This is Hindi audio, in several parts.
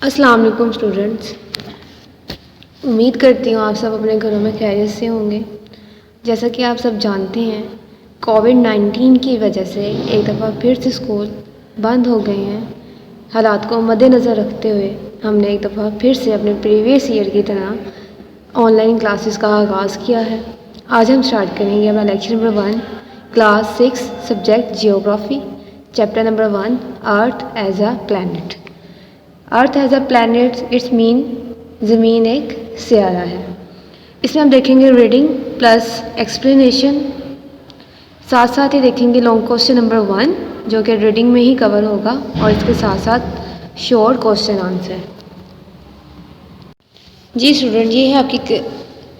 अस्सलाम वालेकुम स्टूडेंट्स। उम्मीद करती हूँ आप सब अपने घरों में खैरियत से होंगे। जैसा कि आप सब जानते हैं, कोविड-19 की वजह से एक दफ़ा फिर से स्कूल बंद हो गए हैं। हालात को मद्देनज़र रखते हुए हमने एक दफ़ा फिर से अपने प्रीवियस ईयर की तरह ऑनलाइन क्लासेस का आगाज़ किया है। आज हम स्टार्ट करेंगे अपना lecture number 1, class 6, subject geography, chapter number 1, earth as a planet. Earth as a planet it's mean ज़मीन एक सियारा है। इसमें हम देखेंगे रीडिंग प्लस एक्सप्लेनेशन, साथ साथ ही देखेंगे लॉन्ग क्वेश्चन नंबर 1 जो कि रीडिंग में ही कवर होगा और इसके साथ साथ शॉर्ट क्वेश्चन आंसर। जी स्टूडेंट, ये है आपकी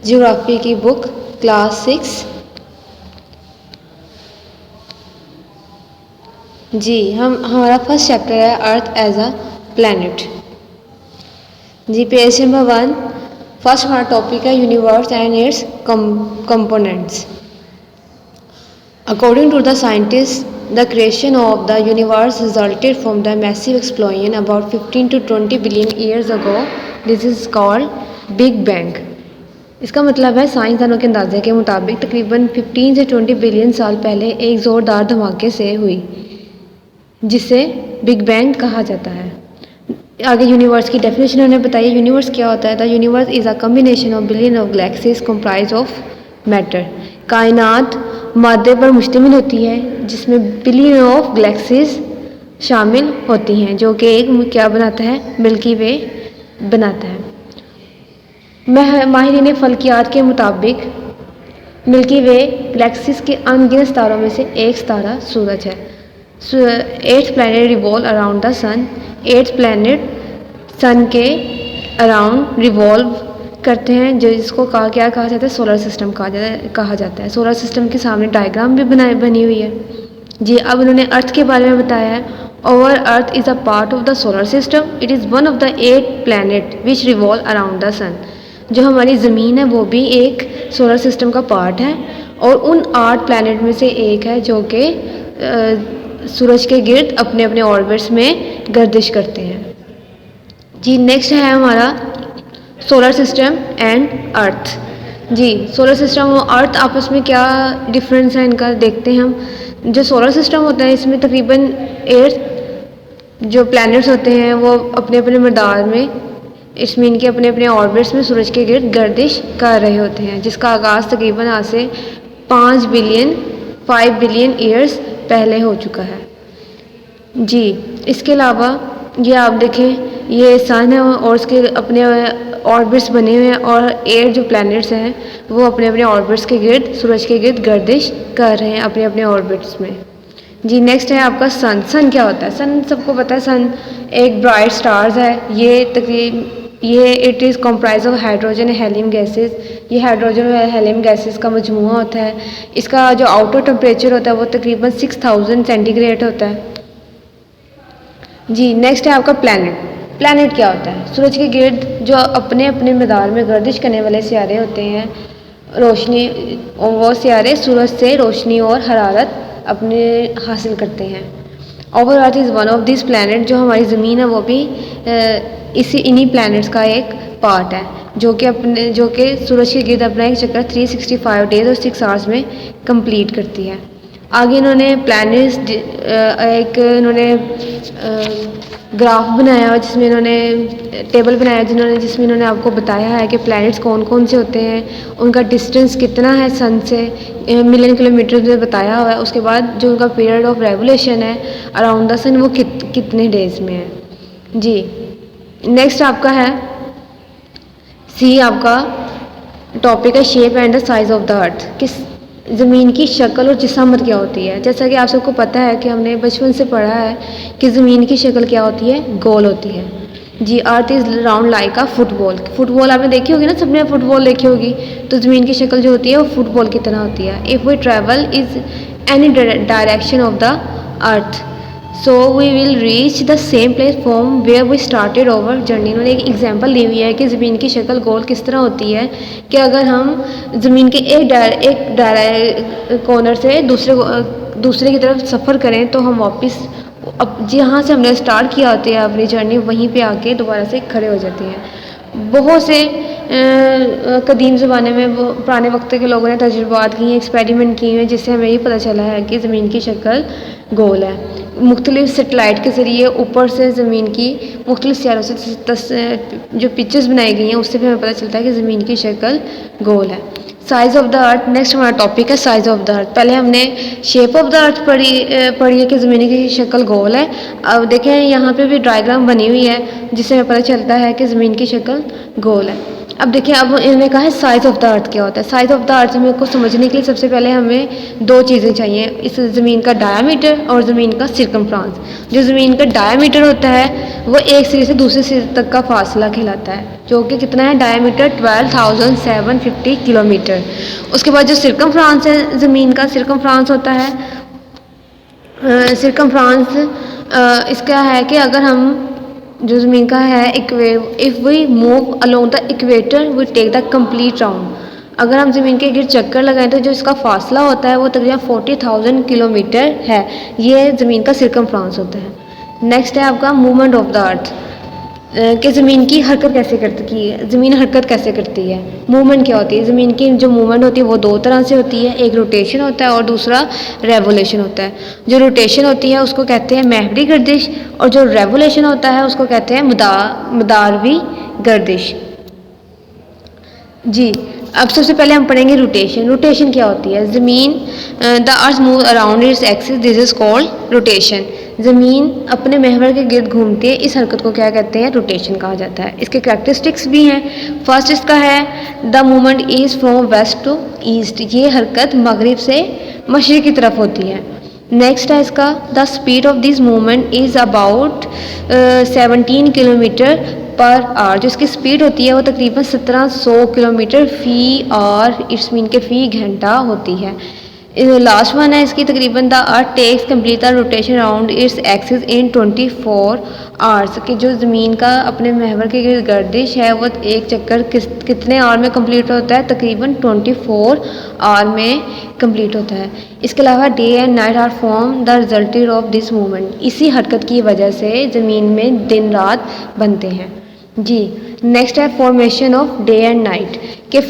जियोग्राफी की बुक क्लास 6। जी हमारा फर्स्ट चैप्टर है अर्थ एज अ प्लैनेट। जी पेज नंबर 1, फर्स्ट हमारा टॉपिक है universe and its components. According to the scientist, the creation of the universe resulted from the massive explosion about 15 to 20 billion years ago. This is called big bang. इसका मतलब है साइंसदानों के अंदाजे के मुताबिक तकरीबन 15 से 20 बिलियन साल पहले एक ज़ोरदार धमाके से हुई, जिसे बिग बैंग कहा जाता है। आगे यूनिवर्स की डेफिनेशन उन्होंने बताई। यूनिवर्स क्या होता है? The universe is a combination of billion of galaxies comprise of matter. कायनात मादे पर मुश्तमिल होती है जिसमें बिलियन ऑफ गैलेक्सीज शामिल होती हैं, जो कि एक क्या बनाता है? मिल्की वे बनाता है। माहिरीन फल्कियात के मुताबिक मिल्की वे गैलेक्सीज के अनगिनत सितारों में से एक सितारा सूरज है। 8th planet revolve around the sun. 8th planet sun के अराउंड रिवॉल्व करते हैं, जो जिसको क्या कहा जाता है? सोलर सिस्टम कहा जाता है। सोलर सिस्टम के सामने डायग्राम भी बनी हुई है। जी अब उन्होंने अर्थ के बारे में बताया है। Our earth is a part of the solar system. It is one of the 8 planet which revolve around the sun. जो हमारी ज़मीन है वो भी एक सोलर सिस्टम का पार्ट है और उन 8 planet में से एक है जो कि सूरज के गिर्द अपने अपने ऑर्बिट्स में गर्दिश करते हैं। जी नेक्स्ट है हमारा सोलर सिस्टम एंड अर्थ। जी सोलर सिस्टम और अर्थ आपस में क्या डिफरेंस है इनका देखते हैं हम। जो सोलर सिस्टम होता है इसमें तकरीबन 8 जो प्लैनेट्स होते हैं वो अपने अपने मदार में इसमें इनके अपने अपने ऑर्बिट्स में सूरज के गिर्द गर्दिश कर रहे होते हैं, जिसका आगाज़ तकरीबन आज से 5 बिलियन ईयर्स पहले हो चुका है। जी इसके अलावा ये आप देखें, ये सन है और उसके अपने ऑर्बिट्स बने हुए हैं और 8 जो प्लैनेट्स हैं वो अपने अपने ऑर्बिट्स के गिर्द सूरज के गिर्द गर्दिश कर रहे हैं अपने अपने ऑर्बिट्स में। जी नेक्स्ट है आपका सन। सन क्या होता है? सन सबको पता है, सन एक ब्राइट स्टार्स है। ये it is comprise of hydrogen helium gases. ये हाइड्रोजन और हेलियम गैसेस का मजमूआ होता है। इसका जो आउटर टेम्परेचर होता है वो तकरीबन 6000 सेंटीग्रेड होता है। जी नेक्स्ट है आपका प्लैनेट। प्लैनेट क्या होता है? सूरज के गिर्द जो अपने अपने मदार में गर्दिश करने वाले सियारे होते हैं, रोशनी, वो सियारे सूरज से रोशनी और हरारत अपने हासिल करते हैं। Over earth is one of this planet. जो हमारी ज़मीन है वो भी इन्हीं प्लैनेट्स का एक पार्ट है, जो कि सूरज के गिर्द अपना एक चक्कर 365 डेज और 6 आवर्स में कंप्लीट करती है। आगे इन्होंने प्लैनेट्स इन्होंने ग्राफ बनाया हुआ जिसमें इन्होंने टेबल बनाया जिसमें इन्होंने आपको बताया है कि प्लैनेट्स कौन कौन से होते हैं, उनका डिस्टेंस कितना है सन से, मिलियन किलोमीटर में बताया हुआ है। उसके बाद जो उनका पीरियड ऑफ रेवोल्यूशन है अराउंड द सन वो कितने डेज में है। जी नेक्स्ट आपका है सी। आपका टॉपिक है shape and the size of the अर्थ। किस ज़मीन की शक्ल और जिसामत क्या होती है? जैसा कि आप सबको पता है कि हमने बचपन से पढ़ा है कि ज़मीन की शक्ल क्या होती है? गोल होती है। जी earth is round like a football. Football आपने देखी होगी ना, सबने फुटबॉल देखी होगी। तो ज़मीन की शक्ल जो होती है वो फुटबॉल की तरह होती है। If we travel is any direction of the earth so we will reach the same place from where we started over journey. उन्होंने एक एग्जांपल ली हुई है कि ज़मीन की शक्ल गोल किस तरह होती है कि अगर हम ज़मीन के एक कॉर्नर से दूसरे की तरफ सफ़र करें तो हम वापस अब जहाँ से हमने स्टार्ट किया होती है अपनी जर्नी, वहीं पे आके दोबारा से खड़े हो जाती हैं। बहुत से कदीम ज़माने में वो पुराने वक्त के लोगों ने तजुर्बात किए हैं, एक्सपेरिमेंट किए हैं, जिससे हमें ये पता चला है कि ज़मीन की शक्ल गोल है। मुख्तलिफ सेटेलाइट के ज़रिए ऊपर से ज़मीन की मुख्तलिफ सियारों से जो पिक्चर्स बनाई गई हैं, उससे भी हमें पता चलता है कि ज़मीन की शक्ल गोल है। Size of the earth, next हमारा टॉपिक है साइज़ ऑफ द अर्थ। पहले हमने शेप ऑफ द अर्थ पढ़ी है कि ज़मीन की शक्ल गोल है। अब देखें यहाँ पे भी डायग्राम बनी हुई है, जिससे हमें पता चलता है कि ज़मीन की शक्ल गोल है। अब देखिए, अब इन्होंने कहा है साइज़ ऑफ द अर्थ क्या होता है। साइज़ ऑफ द अर्थ हमें को समझने के लिए सबसे पहले हमें दो चीज़ें चाहिए, इस ज़मीन का डायामीटर और ज़मीन का सिरकमफ्रांस। जो ज़मीन का डायामीटर होता है वो एक सिरे से दूसरे सिरे तक का फासला कहलाता है, जो कि कितना है, डायामीटर 12,750 किलोमीटर। उसके बाद जो सिरकमफ्रांस है ज़मीन का, सिरकमफ्रांस होता है सिरकमफ्रांस इसका है कि अगर हम जो ज़मीन का है if we move along the equator we take the complete round. अगर हम ज़मीन के गिर्द चक्कर लगाएं तो जो इसका फासला होता है वो तकरीबन 40,000 किलोमीटर है। ये ज़मीन का सिरकमफ्रांस होता है। नेक्स्ट है आपका मूवमेंट ऑफ द अर्थ, कि ज़मीन की हरकत कैसे करती है, ज़मीन हरकत कैसे करती है। मूवमेंट क्या होती है, ज़मीन की जो मूवमेंट होती है वो दो तरह से होती है, एक रोटेशन होता है और दूसरा रेवोल्यूशन होता है। जो रोटेशन होती है उसको कहते हैं महवरी गर्दिश, और जो रेवोल्यूशन होता है उसको कहते हैं मदारवी गर्दिश। जी, अब सबसे पहले हम पढ़ेंगे रोटेशन। रोटेशन क्या होती है, ज़मीन the earth move around its axis, this is called rotation. ज़मीन अपने महवर के गिर्द घूमती है, इस हरकत को क्या कहते हैं, रोटेशन कहा जाता है। इसके करैक्टरिस्टिक्स भी हैं। फर्स्ट इसका है the movement is from west to east, ये हरकत मगरिब से मशरिक़ की तरफ होती है। नेक्स्ट है इसका the speed of this movement is about 17 kilometre per hour. जो इसकी स्पीड होती है वो तकरीबन 1700 किलोमीटर फ़ी आवर, इट्स मीन के फ़ी घंटा होती है। लास्ट वन है इसकी, तकरीबन the earth takes complete the rotation around its axis in 24 hours, कि जो ज़मीन का अपने महवर की गर्दिश है वो एक चक्कर कितने आवर में कंप्लीट होता है, तकरीबन 24 आवर में कंप्लीट होता है। इसके अलावा day and night are form the resulted of this movement, इसी हरकत की वजह से ज़मीन में दिन रात बनते हैं। जी, नेक्स्ट है formation of day and night, के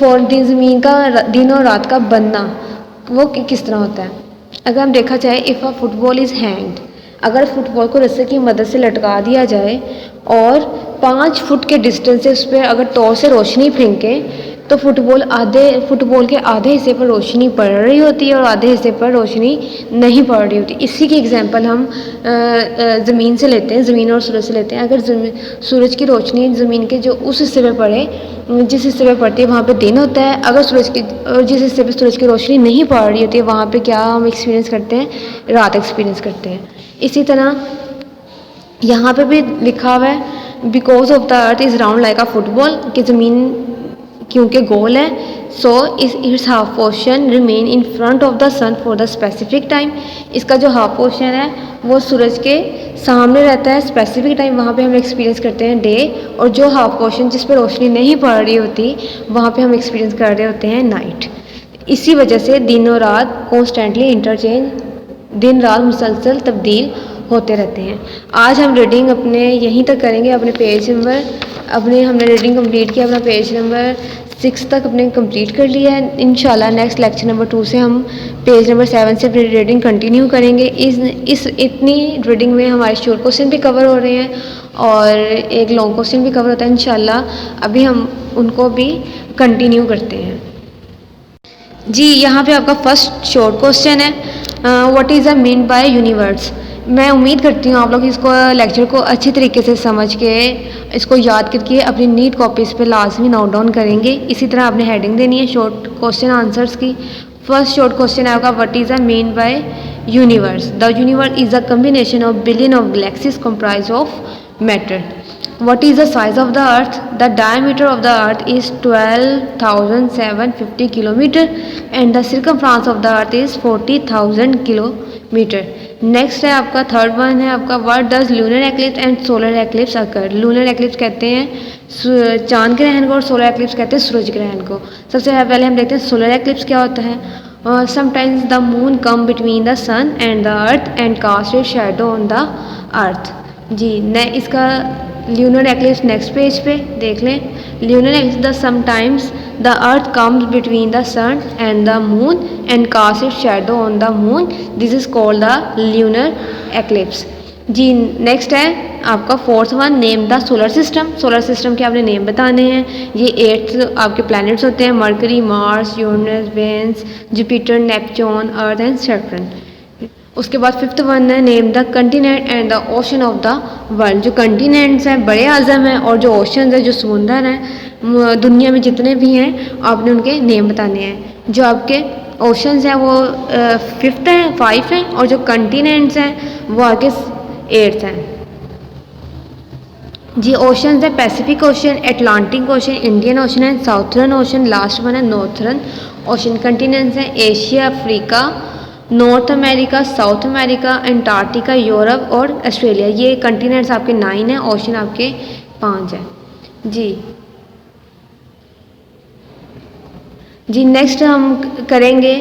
ज़मीन का दिन और रात का बनना वो किस तरह होता है। अगर हम देखा जाए, if a football is hanged, अगर फुटबॉल को रस्से की मदद से लटका दिया जाए और 5 फुट के डिस्टेंस से उस पर अगर टॉर्च से रोशनी फेंके तो फुटबॉल के आधे हिस्से पर रोशनी पड़ रही होती है और आधे हिस्से पर रोशनी नहीं पड़ रही होती। इसी की एग्जांपल हम ज़मीन से लेते हैं, ज़मीन और सूरज से लेते हैं। अगर सूरज की रोशनी ज़मीन के जो उस हिस्से पे पड़े, जिस हिस्से पे पड़ती है वहाँ पे दिन होता है। अगर जिस हिस्से पे सूरज की रोशनी नहीं पड़ रही होती है वहाँ पे क्या हम एक्सपीरियंस करते हैं, रात एक्सपीरियंस करते हैं। इसी तरह यहाँ पे भी लिखा हुआ है because of the earth is round like a football, कि ज़मीन क्योंकि गोल है, so its half portion remain in front of the sun for the specific time. इसका जो हाफ पोर्शन है वो सूरज के सामने रहता है स्पेसिफिक टाइम, वहाँ पे हम एक्सपीरियंस करते हैं डे, और जो हाफ पोर्शन जिस पर रोशनी नहीं पड़ रही होती वहाँ पे हम एक्सपीरियंस कर रहे होते हैं नाइट। इसी वजह से दिन और रात कॉन्स्टेंटली इंटरचेंज, दिन रात मुसलसल तब्दील होते रहते हैं। आज हम रीडिंग अपने यहीं तक करेंगे, हमने रीडिंग कंप्लीट किया, अपना पेज नंबर 6 तक अपने कंप्लीट कर लिया है। इंशाल्लाह नेक्स्ट लेक्चर नंबर 2 से हम पेज नंबर 7 से फिर रीडिंग कंटिन्यू करेंगे। इतनी रीडिंग में हमारे शॉर्ट क्वेश्चन भी कवर हो रहे हैं और एक लॉन्ग क्वेश्चन भी कवर होता है। इंशाल्लाह अभी हम उनको भी कंटिन्यू करते हैं। जी, यहाँ पे आपका फर्स्ट शॉर्ट क्वेश्चन है, what is the mean by universe. मैं उम्मीद करती हूँ आप लोग इसको लेक्चर को अच्छी तरीके से समझ के इसको याद करके अपनी नीट कॉपीज़ पे लाजमी नोट डाउन करेंगे। इसी तरह आपने हेडिंग देनी है शॉर्ट क्वेश्चन आंसर्स की। फर्स्ट शॉर्ट क्वेश्चन है आपका, what is the mean by universe. The universe is a combination of billion of galaxies comprised of matter. What is the size of the earth? The diameter of the earth is 12,750 kilometer and the circumference of the earth is 40,000 kilometer. Next है आपका थर्ड वन है आपका, what does lunar eclipse and solar eclipse occur. Lunar eclipse कहते हैं चांद ग्रहण को और सोलर एक्लिप्स कहते हैं सूरज ग्रहण को। सबसे पहले हम देखते हैं सोलर एक्लिप्स क्या होता है। Sometimes the moon come between the sun and the earth and cast its shadow on the earth. जी इसका ल्यूनर एक्लिप्स नेक्स्ट पेज पे देख लें। Lunar eclipse the sometimes the earth comes between the sun and the moon and cast its shadow on the moon, this is called the lunar eclipse. जी नेक्स्ट है आपका fourth one, name the solar system. Solar system के आपने नेम बताने हैं। ये 8 आपके प्लैनेट्स होते हैं, Mercury, Mars, Uranus, Venus, Jupiter, Neptune, earth and Saturn. उसके बाद फिफ्थ वन है, name the continent and the ocean of the world. जो कंटिनेंट्स हैं बड़े आज़म हैं और जो ओशंस हैं जो समुंदर हैं दुनिया में जितने भी हैं आपने उनके नेम बताने हैं। जो आपके ओशंस हैं वो 5th हैं, 5 हैं, और जो कंटिनेंट्स हैं वो आपके 8th हैं। जी ओशंस है Pacific ocean, Atlantic ocean, Indian ocean है, साउथर्न ओशन, लास्ट वन है नॉर्थर्न ओशन। कंटिनेंट्स हैं Asia, Africa, north America, south America, Antarctica, Europe और ऑस्ट्रेलिया। ये कंटिनेंट्स आपके 9 हैं, ओशन आपके 5 हैं। जी नेक्स्ट हम करेंगे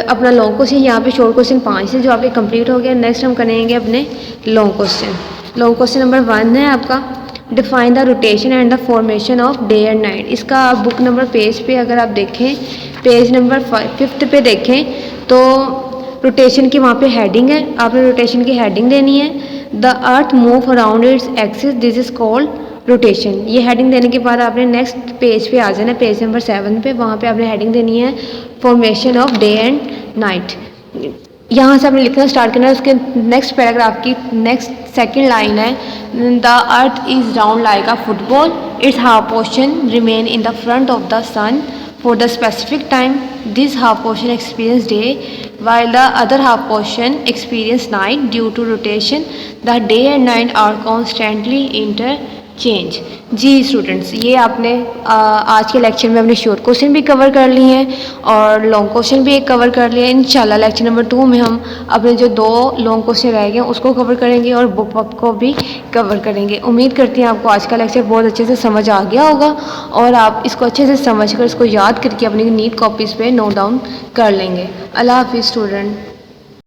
अपना लॉन्ग क्वेश्चन। यहाँ पे शॉर्ट क्वेश्चन 5 है जो आपके कंप्लीट हो गया। नेक्स्ट हम करेंगे अपने long question. Long question number 1 है आपका, define the rotation and the formation of day and night. इसका बुक नंबर पेज पे अगर आप देखें, पेज नंबर 5th पे देखें तो रोटेशन की वहाँ पे हेडिंग है, आपने रोटेशन की हेडिंग देनी है। The earth move around its axis, this is called rotation. ये हेडिंग देने के बाद आपने नेक्स्ट पेज पे आ जाना, पेज नंबर 7 पे। वहाँ पे आपने हेडिंग देनी है formation of day and night. यहाँ से आपने लिखना स्टार्ट करना है। उसके नेक्स्ट पैराग्राफ की नेक्स्ट सेकंड लाइन है, the earth is round like a football, its half portion remain in the front of the sun for the specific time. This half portion experience day while the other half portion experience night. Due to rotation the day and night are constantly interchange. जी स्टूडेंट्स, ये आपने आज के लेक्चर में अपने शॉर्ट क्वेश्चन भी कवर कर लिए हैं और लॉन्ग क्वेश्चन भी एक कवर कर लिया है। इंशाल्लाह लेक्चर नंबर 2 में हम अपने जो 2 लॉन्ग क्वेश्चन रह गए उसको कवर करेंगे और बुक वक को भी कवर करेंगे। उम्मीद करती हैं आपको आज का लेक्चर बहुत अच्छे से समझ आ गया होगा और आप इसको अच्छे से समझ कर इसको याद करके अपनी नीट कॉपीज़ पे नोट डाउन कर लेंगे। अल्लाह हाफिज़ स्टूडेंट।